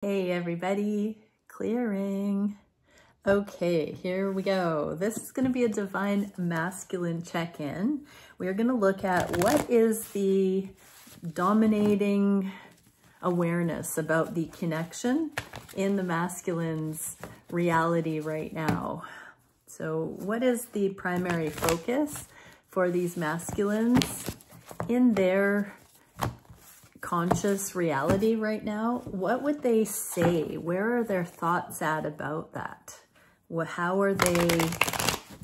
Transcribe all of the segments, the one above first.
Hey everybody, clearing. Okay, here we go. This is going to be a divine masculine check-in. We are going to look at what is the dominating awareness about the connection in the masculine's reality right now. So what is the primary focus for these masculines in their conscious reality right now? What would they say? Where are their thoughts at about that? How are they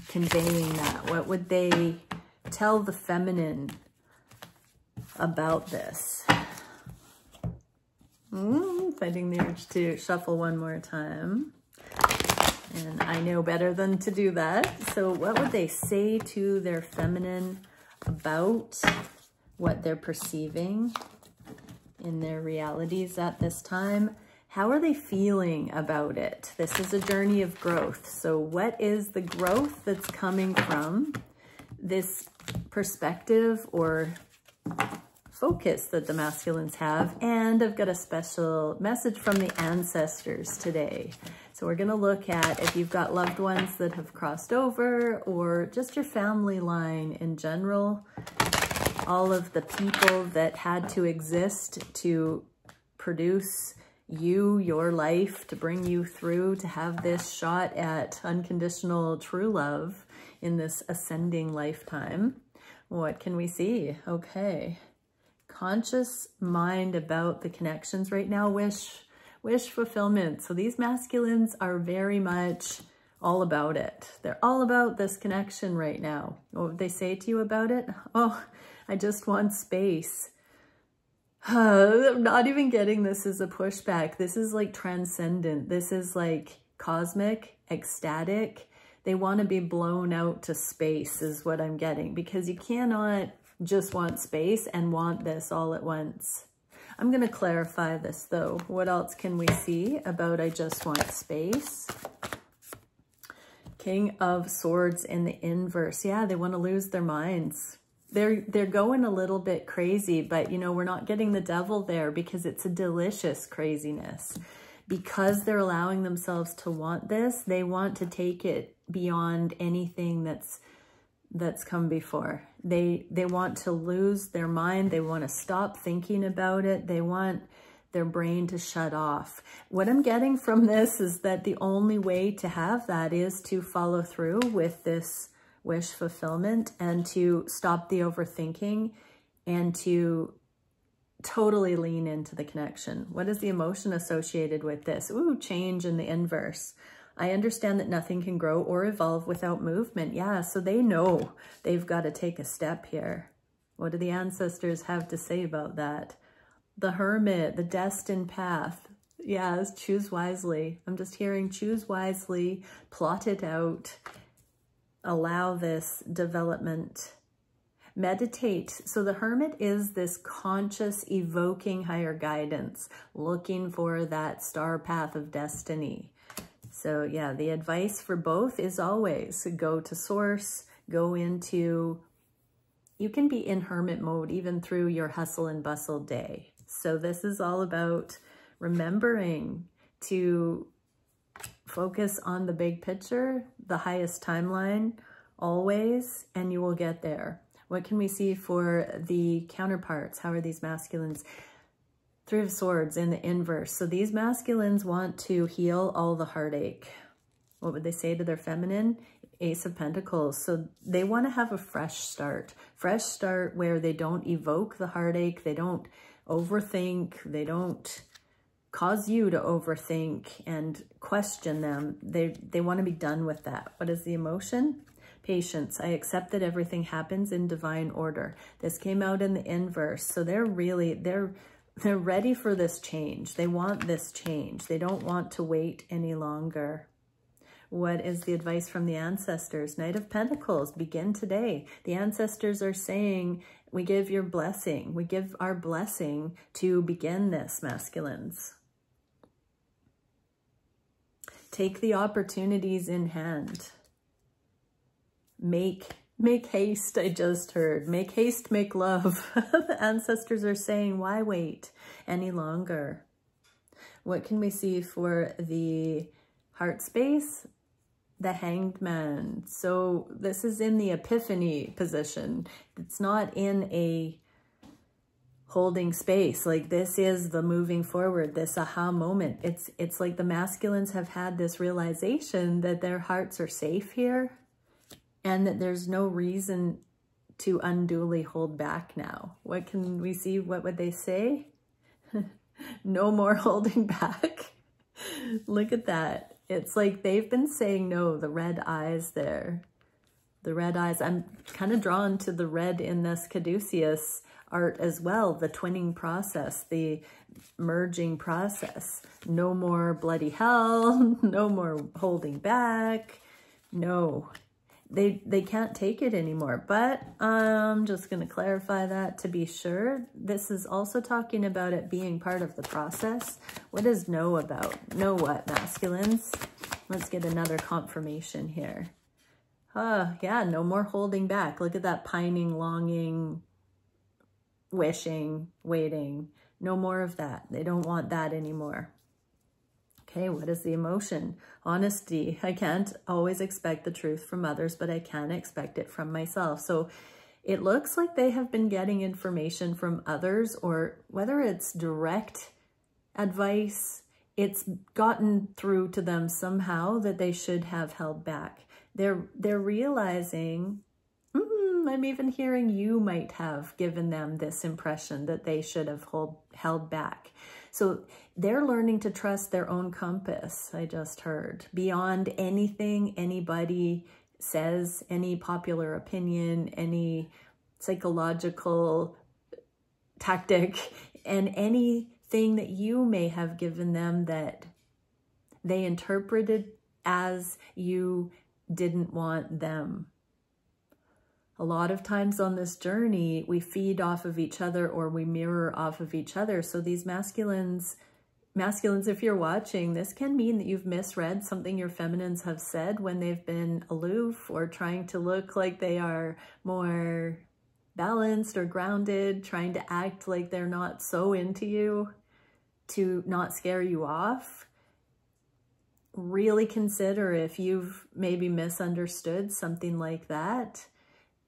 conveying that? What would they tell the feminine about this? Fighting the urge to shuffle one more time. And I know better than to do that. So what would they say to their feminine about what they're perceiving in their realities at this time? How are they feeling about it? This is a journey of growth. So what is the growth that's coming from this perspective or focus that the masculines have? And I've got a special message from the ancestors today. So we're going to look at if you've got loved ones that have crossed over, or just your family line in general, all of the people that had to exist to produce you, your life, to bring you through, to have this shot at unconditional true love in this ascending lifetime. What can we see? Okay. Conscious mind about the connections right now. Wish fulfillment. So these masculines are very much all about it. They're all about this connection right now. What would they say to you about it? Oh, I just want space. I'm not even getting this as a pushback. This is like transcendent. This is like cosmic, ecstatic. They want to be blown out to space is what I'm getting, because you cannot just want space and want this all at once. I'm going to clarify this though. What else can we see about I just want space? King of Swords in the inverse. Yeah, they want to lose their minds. They're going a little bit crazy, but you know, we're not getting the devil there because it's a delicious craziness. Because they're allowing themselves to want this, they want to take it beyond anything that's come before. They want to lose their mind. They want to stop thinking about it. They want their brain to shut off. What I'm getting from this is that the only way to have that is to follow through with this wish fulfillment and to stop the overthinking and to totally lean into the connection. What is the emotion associated with this? Ooh, change in the inverse. I understand that nothing can grow or evolve without movement. Yeah, so they know they've got to take a step here. What do the ancestors have to say about that? The Hermit, the destined path. Yes, choose wisely. I'm just hearing choose wisely, plot it out, allow this development. Meditate. So the Hermit is this conscious, evoking higher guidance, looking for that star path of destiny. So yeah, the advice for both is always go to source, go into, you can be in hermit mode even through your hustle and bustle day. So this is all about remembering to focus on the big picture, the highest timeline, always, and you will get there. What can we see for the counterparts? How are these masculines? Three of Swords in the inverse. So these masculines want to heal all the heartache. What would they say to their feminine? Ace of Pentacles. So they want to have a fresh start where they don't evoke the heartache. They don't overthink. They don't cause you to overthink and question them. They want to be done with that. What is the emotion? Patience. I accept that everything happens in divine order. This came out in the inverse. So they're ready for this change. They want this change. They don't want to wait any longer. What is the advice from the ancestors? Knight of Pentacles, begin today. The ancestors are saying, we give your blessing. We give our blessing to begin this, masculines. Take the opportunities in hand. Make haste, I just heard. Make haste, make love. The ancestors are saying, why wait any longer? What can we see for the heart space? The Hanged Man. So this is in the epiphany position. It's not in a holding space. Like, this is the moving forward, this aha moment. It's like the masculines have had this realization that their hearts are safe here and that there's no reason to unduly hold back now. What can we see? What would they say? No more holding back. Look at that. It's like they've been saying no. The red eyes there. The red eyes. I'm kind of drawn to the red in this caduceus art as well. The twinning process, the merging process. No more bloody hell. No more holding back. No. They can't take it anymore. But I'm just going to clarify that to be sure. This is also talking about it being part of the process. What is no about? Know what, masculines? Let's get another confirmation here. Yeah, no more holding back. Look at that pining, longing, wishing, waiting. No more of that. They don't want that anymore. Okay, what is the emotion? Honesty. I can't always expect the truth from others, but I can expect it from myself. So it looks like they have been getting information from others, or whether it's direct advice, it's gotten through to them somehow that they should have held back. They're realizing, I'm even hearing you might have given them this impression that they should have held back. So they're learning to trust their own compass, I just heard, beyond anything anybody says, any popular opinion, any psychological tactic, and anything that you may have given them that they interpreted as you didn't want them. A lot of times on this journey, we feed off of each other, or we mirror off of each other. So these masculines, if you're watching, this can mean that you've misread something your feminines have said when they've been aloof or trying to look like they are more balanced or grounded, trying to act like they're not so into you to not scare you off. Really consider if you've maybe misunderstood something like that.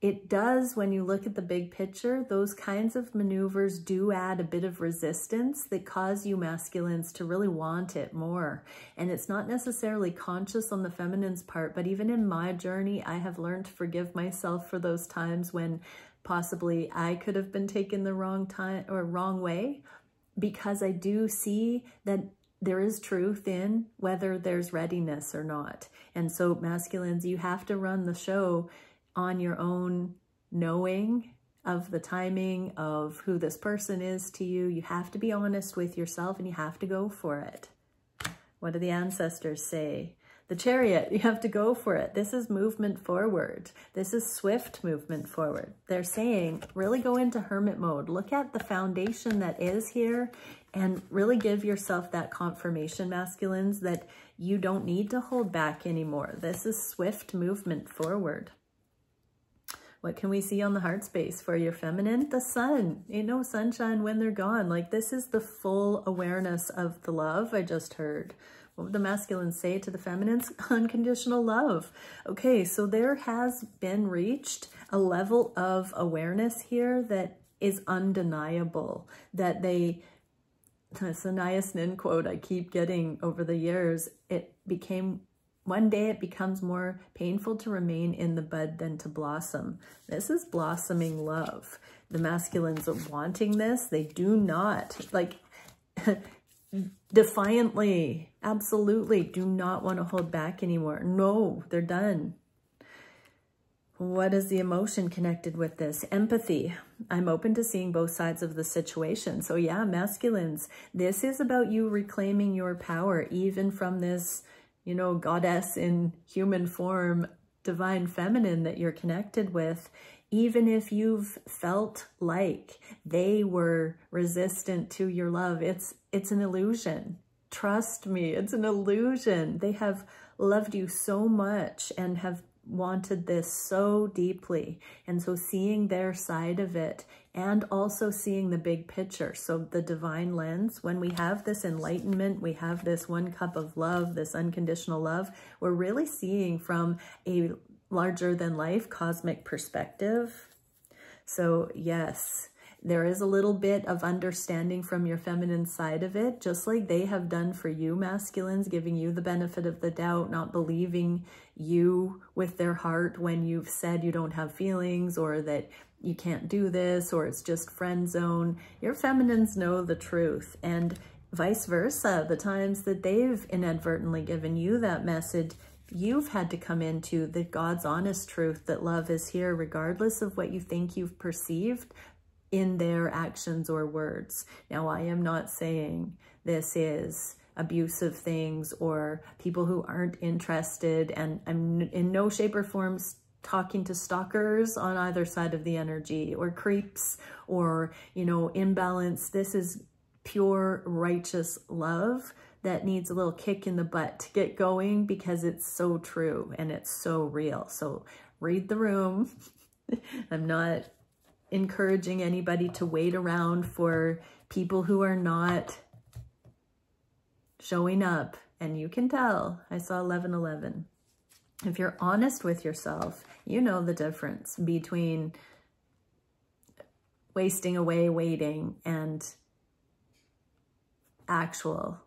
It does, when you look at the big picture, those kinds of maneuvers do add a bit of resistance that cause you masculines to really want it more. And it's not necessarily conscious on the feminine's part, but even in my journey, I have learned to forgive myself for those times when possibly I could have been taken the wrong time or wrong way, because I do see that there is truth in whether there's readiness or not. And so masculines, you have to run the show on your own knowing of the timing of who this person is to you. You have to be honest with yourself and you have to go for it. What do the ancestors say? The Chariot, you have to go for it. This is movement forward. This is swift movement forward. They're saying, really go into hermit mode. Look at the foundation that is here and really give yourself that confirmation, masculines, that you don't need to hold back anymore. This is swift movement forward. What can we see on the heart space for your feminine? The sun. Ain't no sunshine when they're gone. Like, this is the full awareness of the love I just heard. What would the masculines say to the feminines? Unconditional love. Okay, so there has been reached a level of awareness here that is undeniable. That they, it's a Nias Nin quote I keep getting over the years. It became, one day it becomes more painful to remain in the bud than to blossom. This is blossoming love. The masculines are wanting this. They do not, like, defiantly, absolutely do not want to hold back anymore. No, they're done. What is the emotion connected with this? Empathy. I'm open to seeing both sides of the situation. So yeah, masculines, this is about you reclaiming your power, even from this, you know, goddess in human form, divine feminine that you're connected with. Even if you've felt like they were resistant to your love, it's an illusion. Trust me, it's an illusion. They have loved you so much and have wanted this so deeply. And so seeing their side of it and also seeing the big picture. So the divine lens, when we have this enlightenment, we have this one cup of love, this unconditional love, we're really seeing from a larger than life cosmic perspective. So yes, there is a little bit of understanding from your feminine side of it, just like they have done for you, masculines, giving you the benefit of the doubt, not believing you with their heart when you've said you don't have feelings or that you can't do this or it's just friend zone. Your feminines know the truth, and vice versa. The times that they've inadvertently given you that message, you've had to come into the God's honest truth that love is here regardless of what you think you've perceived in their actions or words. Now, I am not saying this is abusive things or people who aren't interested, and I'm in no shape or form talking to stalkers on either side of the energy or creeps or, you know, imbalance. This is pure righteous love that needs a little kick in the butt to get going because it's so true and it's so real. So read the room. I'm not encouraging anybody to wait around for people who are not showing up. And you can tell. I saw 1111. If you're honest with yourself, you know the difference between wasting away waiting and actual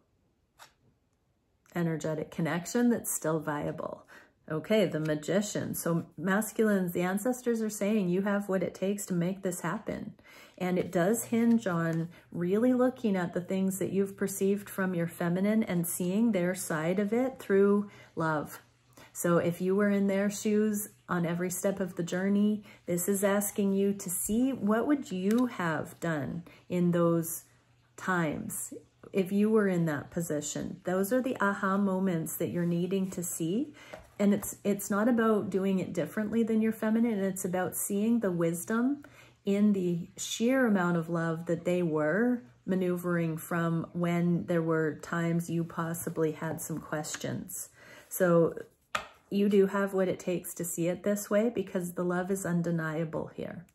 energetic connection that's still viable. Okay, the Magician. So masculines, the ancestors are saying you have what it takes to make this happen. And it does hinge on really looking at the things that you've perceived from your feminine and seeing their side of it through love. So if you were in their shoes on every step of the journey, this is asking you to see what would you have done in those times if you were in that position. Those are the aha moments that you're needing to see. And it's not about doing it differently than your feminine. It's about seeing the wisdom in the sheer amount of love that they were maneuvering from when there were times you possibly had some questions. So you do have what it takes to see it this way because the love is undeniable here.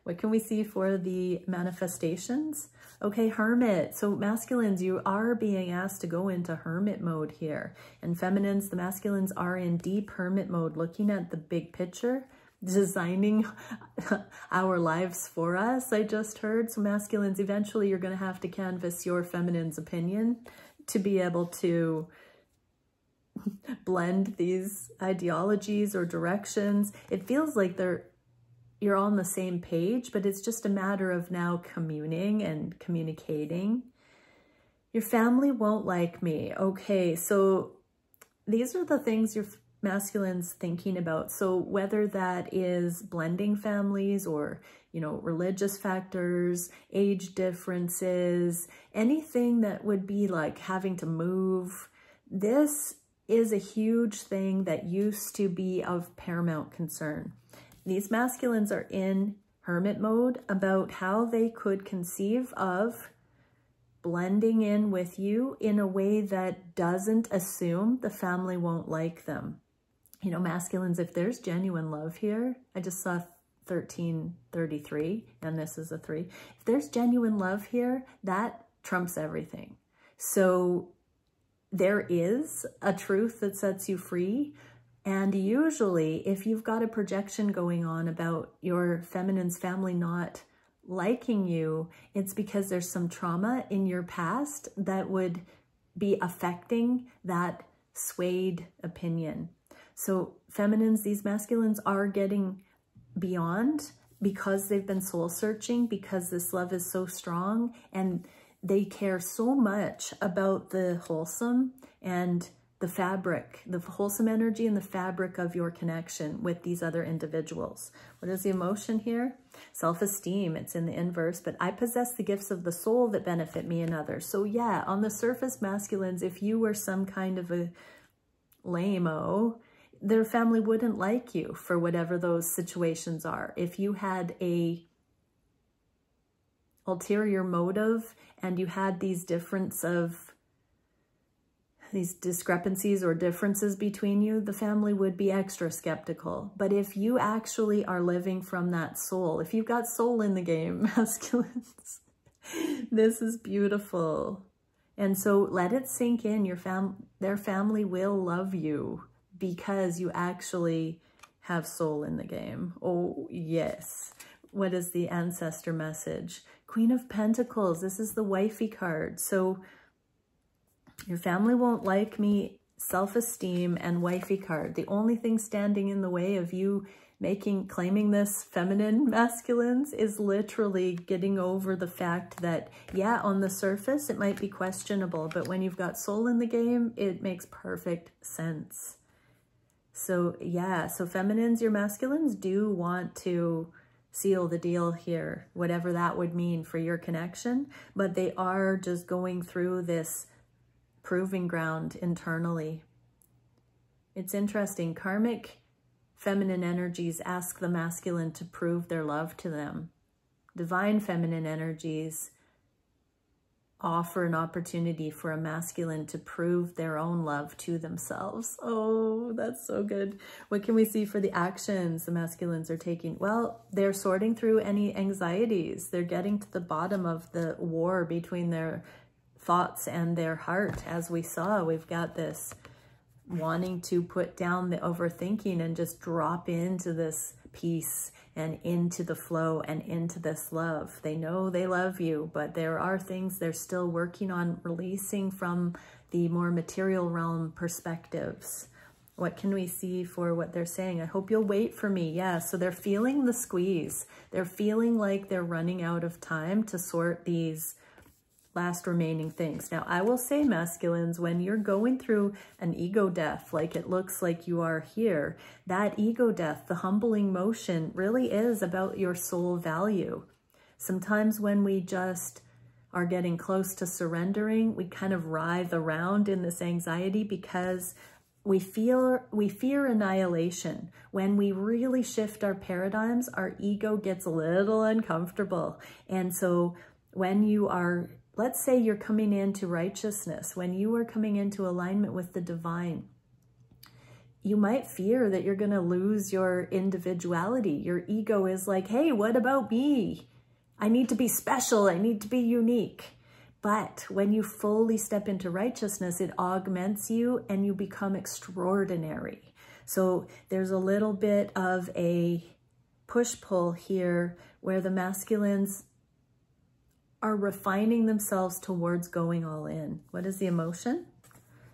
What can we see for the manifestations? Okay, Hermit. So masculines, you are being asked to go into hermit mode here. And feminines, the masculines are in deep hermit mode, looking at the big picture, designing our lives for us, I just heard. So masculines, eventually you're going to have to canvas your feminine's opinion to be able to blend these ideologies or directions. It feels like you're on the same page, but it's just a matter of now communing and communicating. Your family won't like me. Okay, so these are the things your masculine's thinking about. So whether that is blending families or, you know, religious factors, age differences, anything that would be like having to move, this is a huge thing that used to be of paramount concern. These masculines are in hermit mode about how they could conceive of blending in with you in a way that doesn't assume the family won't like them. You know, masculines, if there's genuine love here, I just saw 1333, and this is a 3. If there's genuine love here, that trumps everything. So there is a truth that sets you free. And usually if you've got a projection going on about your feminine's family not liking you, it's because there's some trauma in your past that would be affecting that swayed opinion. So feminines, these masculines are getting beyond because they've been soul searching, because this love is so strong and they care so much about the wholesome and the fabric, the wholesome energy and the fabric of your connection with these other individuals. What is the emotion here? Self-esteem. It's in the inverse, but I possess the gifts of the soul that benefit me and others. So yeah, on the surface, masculines, if you were some kind of a lame-o, their family wouldn't like you for whatever those situations are. If you had a ulterior motive and you had these difference of these discrepancies or differences between you, the family would be extra skeptical. But if you actually are living from that soul, if you've got soul in the game, masculines, this is beautiful. And so let it sink in. Their family will love you because you actually have soul in the game. Oh, yes. What is the ancestor message? Queen of Pentacles. This is the wifey card. So your family won't like me, self-esteem, and wifey card. The only thing standing in the way of you claiming this, feminine masculines, is literally getting over the fact that, yeah, on the surface, it might be questionable, but when you've got soul in the game, it makes perfect sense. So yeah, so feminines, your masculines do want to seal the deal here, whatever that would mean for your connection, but they are just going through this proving ground internally. It's interesting. Karmic feminine energies ask the masculine to prove their love to them. Divine feminine energies offer an opportunity for a masculine to prove their own love to themselves. Oh, that's so good. What can we see for the actions the masculines are taking? Well, they're sorting through any anxieties. They're getting to the bottom of the war between their thoughts and their heart. As we saw, we've got this wanting to put down the overthinking and just drop into this peace and into the flow and into this love. They know they love you, but there are things they're still working on releasing from the more material realm perspectives. What can we see for what they're saying? I hope you'll wait for me. Yeah, so they're feeling the squeeze. They're feeling like they're running out of time to sort these last remaining things. Now, I will say, masculines, when you're going through an ego death, like it looks like you are here, that ego death, the humbling motion, really is about your soul value. Sometimes when we just are getting close to surrendering, we kind of writhe around in this anxiety because we fear annihilation. When we really shift our paradigms, our ego gets a little uncomfortable. And so when you are, let's say you're coming into righteousness, when you are coming into alignment with the divine, you might fear that you're going to lose your individuality. Your ego is like, hey, what about me? I need to be special. I need to be unique. But when you fully step into righteousness, it augments you and you become extraordinary. So there's a little bit of a push-pull here where the masculines are refining themselves towards going all in. What is the emotion?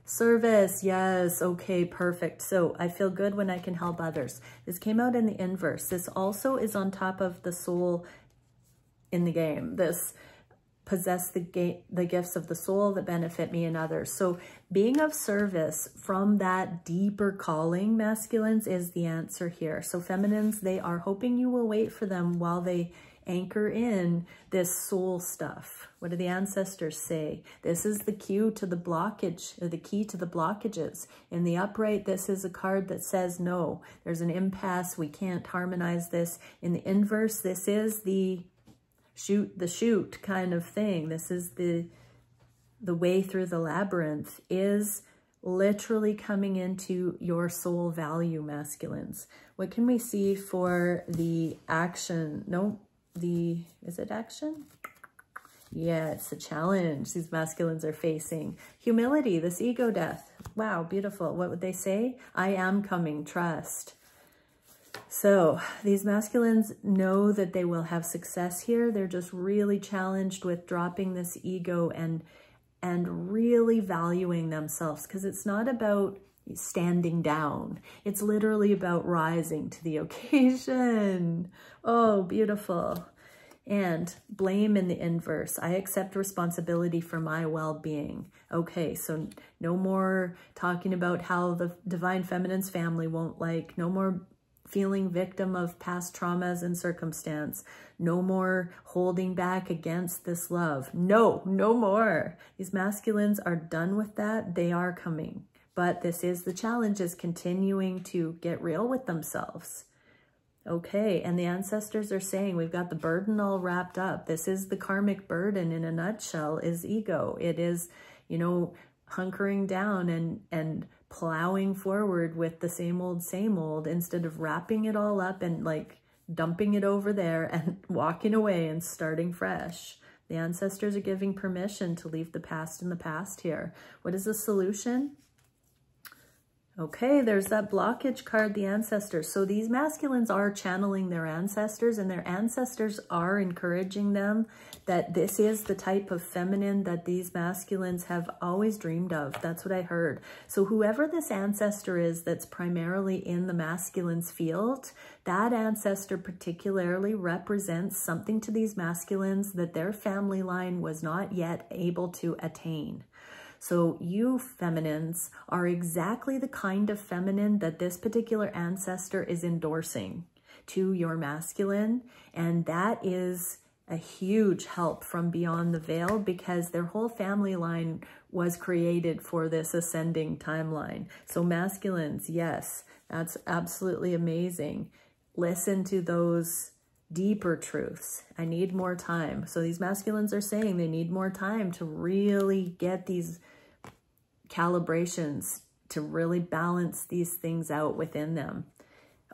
Service. Yes. Okay, perfect. So I feel good when I can help others. This came out in the inverse. This also is on top of the soul in the game. This possess the gifts of the soul that benefit me and others. So being of service from that deeper calling, masculines, is the answer here. So feminines, they are hoping you will wait for them while they anchor in this soul stuff. What do the ancestors say? This is the cue to the blockage, or the key to the blockages. In the upright, this is a card that says no. There's an impasse. We can't harmonize this. In the inverse, this is the shoot kind of thing. This is the way through the labyrinth, is literally coming into your soul value, masculines. What can we see for the action? No. Is it action? Yeah, it's a challenge these masculines are facing. Humility, this ego death. Wow, beautiful. What would they say? I am coming, trust. So these masculines know that they will have success here. They're just really challenged with dropping this ego and really valuing themselves, because it's not about standing down. It's literally about rising to the occasion. Oh, beautiful. And blame in the inverse. I accept responsibility for my well-being. Okay, so no more talking about how the divine feminine's family won't like. No more feeling victim of past traumas and circumstance. No more holding back against this love. No, no more. These masculines are done with that. They are coming. But this is the challenge, is continuing to get real with themselves. Okay, and the ancestors are saying we've got the burden all wrapped up. This is the karmic burden in a nutshell, is ego. It is, you know, hunkering down and plowing forward with the same old, instead of wrapping it all up and like dumping it over there and walking away and starting fresh. The ancestors are giving permission to leave the past in the past here. What is the solution? Okay, there's that blockage card, the ancestors. So these masculines are channeling their ancestors, and their ancestors are encouraging them that this is the type of feminine that these masculines have always dreamed of. That's what I heard. So whoever this ancestor is that's primarily in the masculine's field, that ancestor particularly represents something to these masculines that their family line was not yet able to attain. So you feminines are exactly the kind of feminine that this particular ancestor is endorsing to your masculine. And that is a huge help from beyond the veil, because their whole family line was created for this ascending timeline. So masculines, yes, that's absolutely amazing. Listen to those deeper truths. I need more time. So these masculines are saying they need more time to really get these calibrations, to really balance these things out within them.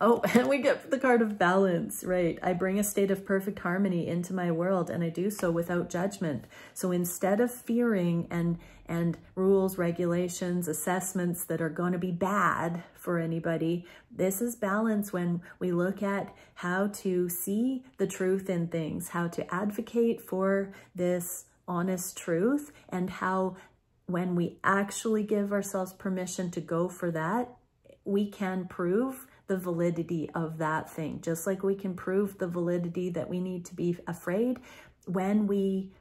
Oh, and we get the card of balance, right? I bring a state of perfect harmony into my world, and I do so without judgment. So instead of fearing and rules, regulations, assessments that are going to be bad for anybody, this is balance when we look at how to see the truth in things, how to advocate for this honest truth, and how when we actually give ourselves permission to go for that, we can prove the validity of that thing. Just like we can prove the validity that we need to be afraid, when we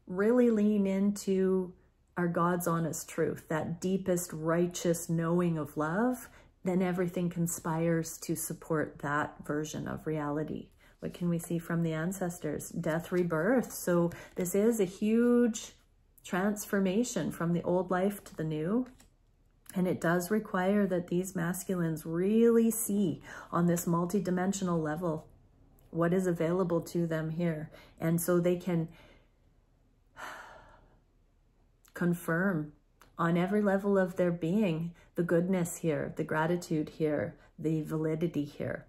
really lean into our God's honest truth, that deepest righteous knowing of love, then everything conspires to support that version of reality. What can we see from the ancestors? Death, rebirth. So this is a huge transformation from the old life to the new. And it does require that these masculines really see on this multidimensional level what is available to them here. And so they can confirm on every level of their being the goodness here, the gratitude here, the validity here.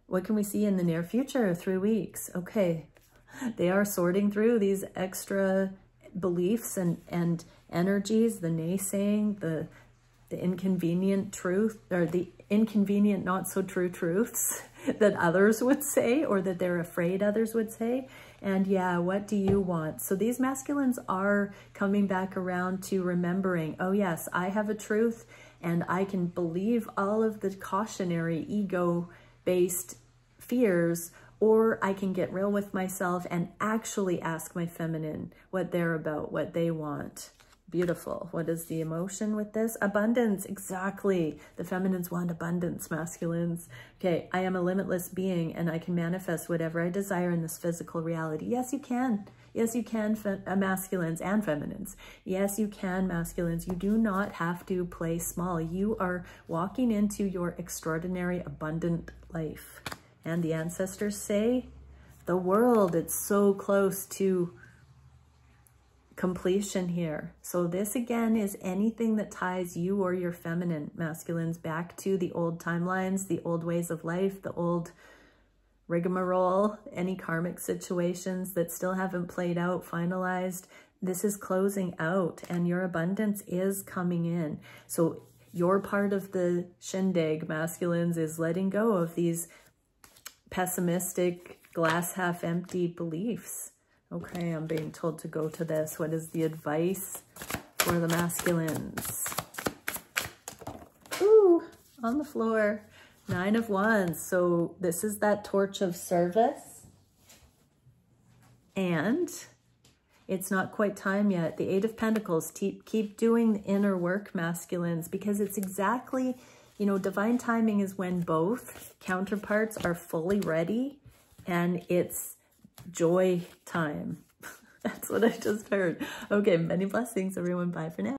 What can we see in the near future? 3 weeks. Okay, they are sorting through these extra beliefs and energies, the naysaying, the inconvenient truth, or the inconvenient not so true truths that others would say, or that they're afraid others would say. And yeah, what do you want? So these masculines are coming back around to remembering, oh yes, I have a truth, and I can believe all of the cautionary ego-based fears, or I can get real with myself and actually ask my feminine what they're about, what they want. Beautiful. What is the emotion with this? Abundance. Exactly. The feminines want abundance, masculines. Okay, I am a limitless being, and I can manifest whatever I desire in this physical reality. Yes, you can. Yes, you can, masculines and feminines. Yes, you can, masculines. You do not have to play small. You are walking into your extraordinary, abundant life. And the ancestors say, the world, it's so close to completion here. So this again is anything that ties you or your feminine, masculines, back to the old timelines, the old ways of life, the old rigmarole, any karmic situations that still haven't played out, finalized. This is closing out, and your abundance is coming in. So your part of the shindig, masculines, is letting go of these pessimistic, glass half empty beliefs. Okay, I'm being told to go to this. What is the advice for the masculines? Ooh, on the floor. 9 of Wands. So this is that torch of service. And it's not quite time yet. The 8 of Pentacles. Keep doing the inner work, masculines, because it's exactly, you know, divine timing is when both counterparts are fully ready, and it's joy time. That's what I just heard. Okay, many blessings, everyone. Bye for now.